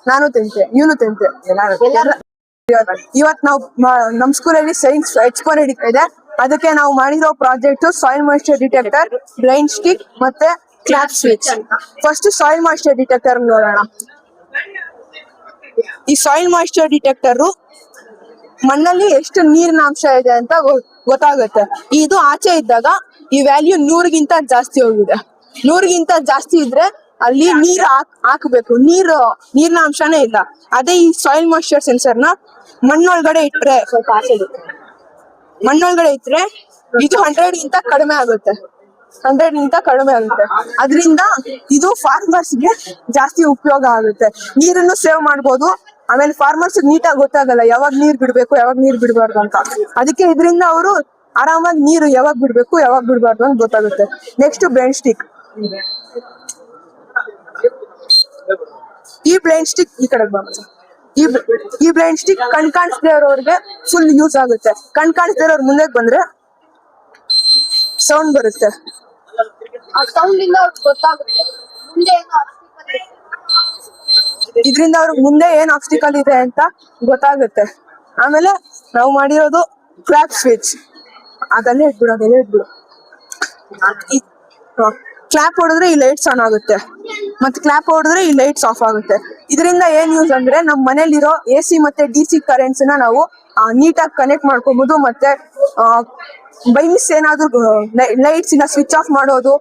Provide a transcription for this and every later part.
ನಾನು ಟೆಂತೆ, ಇವನು ಟೆಂತೆ. ಇವತ್ ನಾವು ನಮ್ ಸ್ಕೂಲಲ್ಲಿ ಸೈನ್ಸ್ ಎಕ್ಸ್ಪೋ ನಡೀತಾ ಇದೆ. ಅದಕ್ಕೆ ನಾವು ಮಾಡಿರೋ project soil moisture detector, blind stick ಮತ್ತೆ clap switch. First soil moisture detector ನೋಡೋಣ. ಈ ಸಾಯಿಲ್ ಮಾಯಿಶ್ಚರ್ ಡಿಟೆಕ್ಟರ್ ಮಣ್ಣಲ್ಲಿ ಎಷ್ಟು ನೀರಿನ ಅಂಶ ಇದೆ ಅಂತ ಗೊತ್ತಾಗುತ್ತೆ. ಇದು ಆಚೆ ಇದ್ದಾಗ ಈ ವ್ಯಾಲ್ಯೂ 100ಗಿಂತ ಜಾಸ್ತಿ ಹೋಗಿದೆ. 100ಗಿಂತ ಜಾಸ್ತಿ ಇದ್ರೆ ಅಲ್ಲಿ ನೀರ್ ಹಾಕ್ಬೇಕು. ನೀರಿನ ಅಂಶನೇ ಇಲ್ಲ. ಅದೇ ಈ ಸಾಯಿಲ್ ಮಾಯಿಶ್ಚರ್ ಸೆನ್ಸರ್ ನ ಮಣ್ಣೊಳಗಡೆ ಇಟ್ರೆ ಇದು 100ಗಿಂತ ಕಡಿಮೆ ಆಗುತ್ತೆ. ಅದರಿಂದ ಇದು ಫಾರ್ಮರ್ಸ್ ಗೆ ಜಾಸ್ತಿ ಉಪಯೋಗ ಆಗುತ್ತೆ. ನೀರನ್ನು ಸೇವ್ ಮಾಡ್ಬೋದು. ಆಮೇಲೆ ಫಾರ್ಮರ್ಸ್ ನೀಟಾಗಿ ಗೊತ್ತಾಗಲ್ಲ ಯಾವಾಗ ನೀರ್ ಬಿಡ್ಬೇಕು ಯಾವಾಗ ನೀರ್ ಬಿಡ್ಬಾರ್ದು ಅಂತ. ಅದಕ್ಕೆ ಇದರಿಂದ ಅವರು ಆರಾಮಾಗಿ ನೀರು ಯಾವಾಗ ಬಿಡ್ಬೇಕು ಯಾವಾಗ ಬಿಡ್ಬಾರ್ದು ಅಂತ ಗೊತ್ತಾಗುತ್ತೆ. Next blind stick. ಈ ಬ್ಲೈಂಡ್ ಸ್ಟಿಕ್ ಈ ಕಡೆ ಈ ಬ್ಲೈಂಡ್ ಸ್ಟಿಕ್ ಕಣ್ ಕಾಣಿಸ್ದೇ ಇರೋರಿಗೆ ಫುಲ್ ಯೂಸ್ ಆಗುತ್ತೆ. ಕಣ್ ಕಾಣಿಸ್ದೇ ಇರೋರು ಮುಂದೆ ಬಂದ್ರೆ ಸೌಂಡ್ ಬರುತ್ತೆ. ಇದರಿಂದ ಅವ್ರಿಗೆ ಮುಂದೆ ಏನ್ ಆಬ್ಸ್ಟಿಕಲ್ ಇದೆ ಅಂತ ಗೊತ್ತಾಗುತ್ತೆ. ಆಮೇಲೆ ನಾವು ಮಾಡಿರೋದು ಕ್ಲಾಪ್ ಸ್ವಿಚ್. ಅದಲ್ಲೇ ಇಟ್ಬಿಡು. ಕ್ಲಾಪ್ ಹೊಡೆದ್ರೆ ಈ ಲೈಟ್ಸ್ ಆನ್ ಆಗುತ್ತೆ, ಮತ್ತೆ ಕ್ಲಾಪ್ ಹೊಡೆದ್ರೆ ಈ ಲೈಟ್ಸ್ ಆಫ್ ಆಗುತ್ತೆ. ಇದರಿಂದ ಏನ್ ಯೂಸ್ ಅಂದ್ರೆ ನಮ್ ಮನೇಲಿರೋ AC ಮತ್ತೆ DC ಕರೆಂಟ್ಸ್ ನ ನಾವು ನೀಟಾಗಿ ಕನೆಕ್ಟ್ ಮಾಡ್ಕೋಬಹುದು. ಮತ್ತೆ ಬೈ ಮಿಸ್ ಏನಾದ್ರು ಲೈಟ್ಸ್ ಇಂದ ಸ್ವಿಚ್ ಆಫ್ ಮಾಡೋದು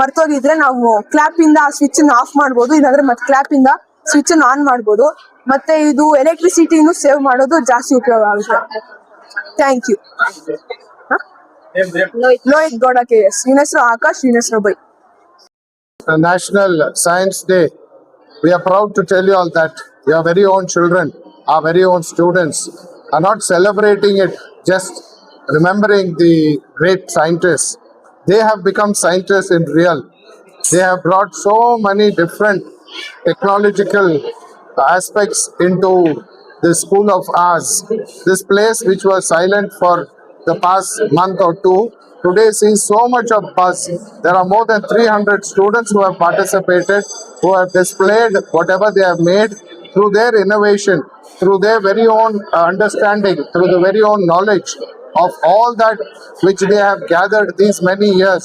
ಮರ್ತೋಗಿದ್ರೆ ನಾವು ಕ್ಲಾಪ್ ಇಂದ ಆ ಸ್ವಿಚ್ ಆಫ್ ಮಾಡ್ಬೋದು. ಇಲ್ಲಾಂದ್ರೆ ಮತ್ತೆ ಕ್ಲಾಪ್ ಇಂದ ಸ್ವಿಚ್ ಆನ್ ಮಾಡ್ಬೋದು. ಮತ್ತೆ ಇದು ಎಲೆಕ್ಟ್ರಿಸಿಟಿನೂ ಸೇವ್ ಮಾಡೋದು ಜಾಸ್ತಿ ಉಪಯೋಗ ಆಗುತ್ತೆ. Thank you. Lohith Gowda KS. ಇವನ ಹೆಸರು ಆಕಾಶ್, ಇವನ ಹೆಸರು bye. National Science Day, we are proud to tell you all that your very own children, our very own students, are not celebrating it just remembering the great scientists. They have become scientists in real. They have brought so many different technological aspects into the school of ours. This place which was silent for the past month or two, today sees so much of buzz. There are more than 300 students who have participated, who have displayed whatever they have made through their innovation, through their very own understanding, through the very own knowledge of all that which they have gathered these many years.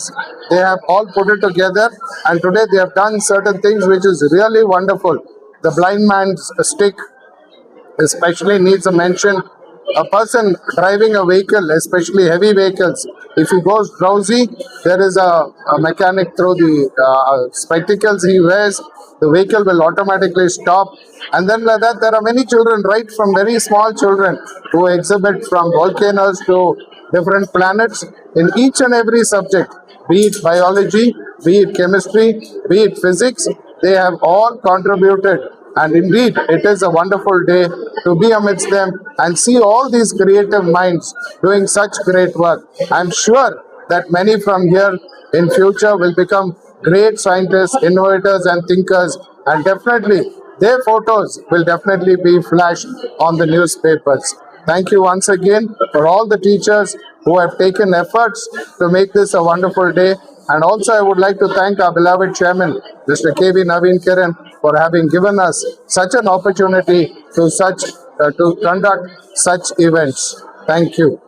They have all put it together, and today they have done certain things which is really wonderful. The blind man's stick especially needs a mention. A person driving a vehicle, especially heavy vehicles, if he goes drowsy, there is a mechanic through the spectacles he wears. The vehicle will automatically stop. And then like that, there are many children, right from very small children, who exhibit from volcanoes to different planets in each and every subject, be it biology, be it chemistry, be it physics. They have all contributed, and indeed, it is a wonderful day to be amidst them and see all these creative minds doing such great work. I'm sure that many from here in future will become great scientists, innovators, and thinkers, and definitely their photos will definitely be flashed on the newspapers. Thank you once again for all the teachers who have taken efforts to make this a wonderful day. And also, I would like to thank our beloved chairman, Mr. K.V. Naveen Kiran, for having given us such an opportunity to conduct such events. Thank you.